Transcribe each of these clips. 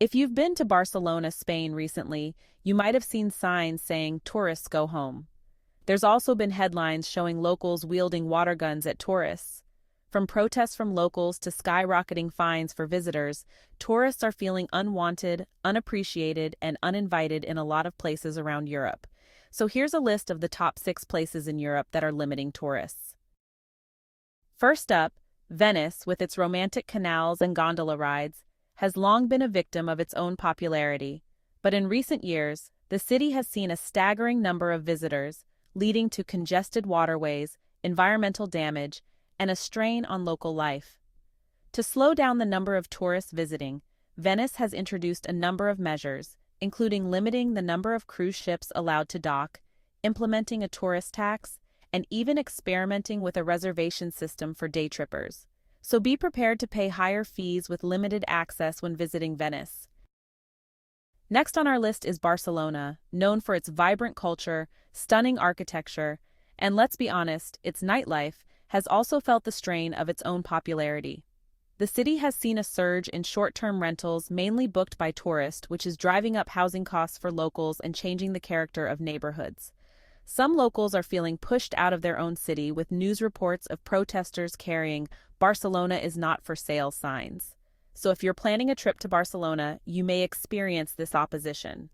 If you've been to Barcelona, Spain recently, you might have seen signs saying tourists go home. There's also been headlines showing locals wielding water guns at tourists. From protests from locals to skyrocketing fines for visitors, tourists are feeling unwanted, unappreciated, and uninvited in a lot of places around Europe. So here's a list of the top 6 places in Europe that are limiting tourists. First up, Venice, with its romantic canals and gondola rides, has long been a victim of its own popularity. But in recent years, the city has seen a staggering number of visitors, leading to congested waterways, environmental damage, and a strain on local life. To slow down the number of tourists visiting, Venice has introduced a number of measures, including limiting the number of cruise ships allowed to dock, implementing a tourist tax, and even experimenting with a reservation system for day trippers. So be prepared to pay higher fees with limited access when visiting Venice. Next on our list is Barcelona, known for its vibrant culture, stunning architecture, and let's be honest, its nightlife has also felt the strain of its own popularity. The city has seen a surge in short-term rentals mainly booked by tourists, which is driving up housing costs for locals and changing the character of neighborhoods. Some locals are feeling pushed out of their own city with news reports of protesters carrying "Barcelona is not for sale" signs. So if you're planning a trip to Barcelona, you may experience this opposition.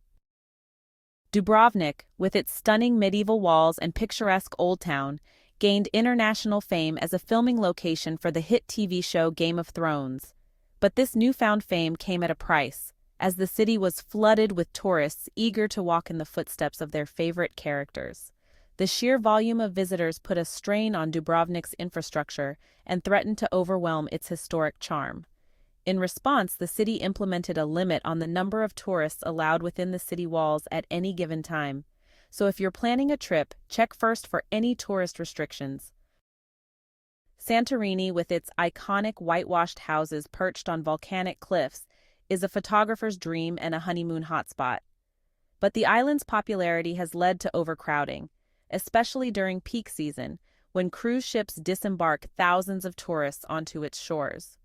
Dubrovnik, with its stunning medieval walls and picturesque old town, gained international fame as a filming location for the hit TV show Game of Thrones. But this newfound fame came at a price, as the city was flooded with tourists eager to walk in the footsteps of their favorite characters. The sheer volume of visitors put a strain on Dubrovnik's infrastructure and threatened to overwhelm its historic charm. In response, the city implemented a limit on the number of tourists allowed within the city walls at any given time. So if you're planning a trip, check first for any tourist restrictions. Santorini, with its iconic whitewashed houses perched on volcanic cliffs, is a photographer's dream and a honeymoon hotspot. But the island's popularity has led to overcrowding, especially during peak season, when cruise ships disembark thousands of tourists onto its shores.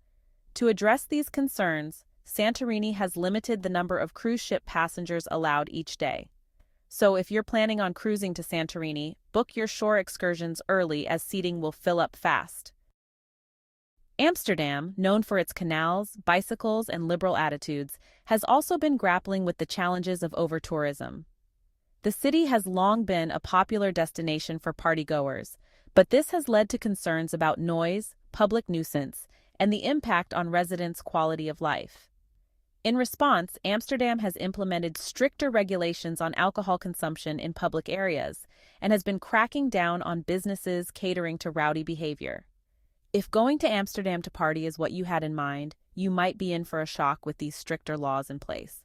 To address these concerns, Santorini has limited the number of cruise ship passengers allowed each day. So if you're planning on cruising to Santorini, book your shore excursions early as seating will fill up fast. Amsterdam, known for its canals, bicycles, and liberal attitudes, has also been grappling with the challenges of over-tourism. The city has long been a popular destination for partygoers, but this has led to concerns about noise, public nuisance, and the impact on residents' quality of life. In response, Amsterdam has implemented stricter regulations on alcohol consumption in public areas and has been cracking down on businesses catering to rowdy behavior. If going to Amsterdam to party is what you had in mind, you might be in for a shock with these stricter laws in place.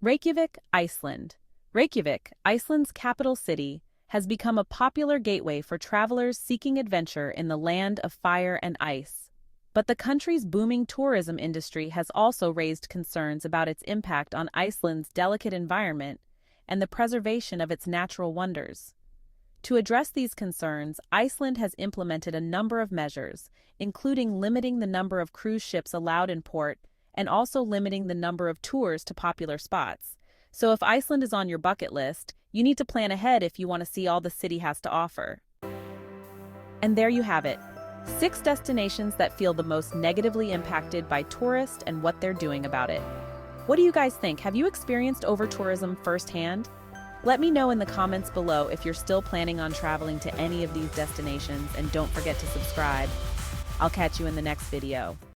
Reykjavik, Iceland. Reykjavik, Iceland's capital city, has become a popular gateway for travelers seeking adventure in the land of fire and ice. But the country's booming tourism industry has also raised concerns about its impact on Iceland's delicate environment and the preservation of its natural wonders. To address these concerns, Iceland has implemented a number of measures, including limiting the number of cruise ships allowed in port and also limiting the number of tours to popular spots. So if Iceland is on your bucket list, you need to plan ahead if you want to see all the city has to offer. And there you have it. 6 destinations that feel the most negatively impacted by tourists and what they're doing about it. What do you guys think? Have you experienced over-tourism firsthand? Let me know in the comments below if you're still planning on traveling to any of these destinations, and don't forget to subscribe. I'll catch you in the next video.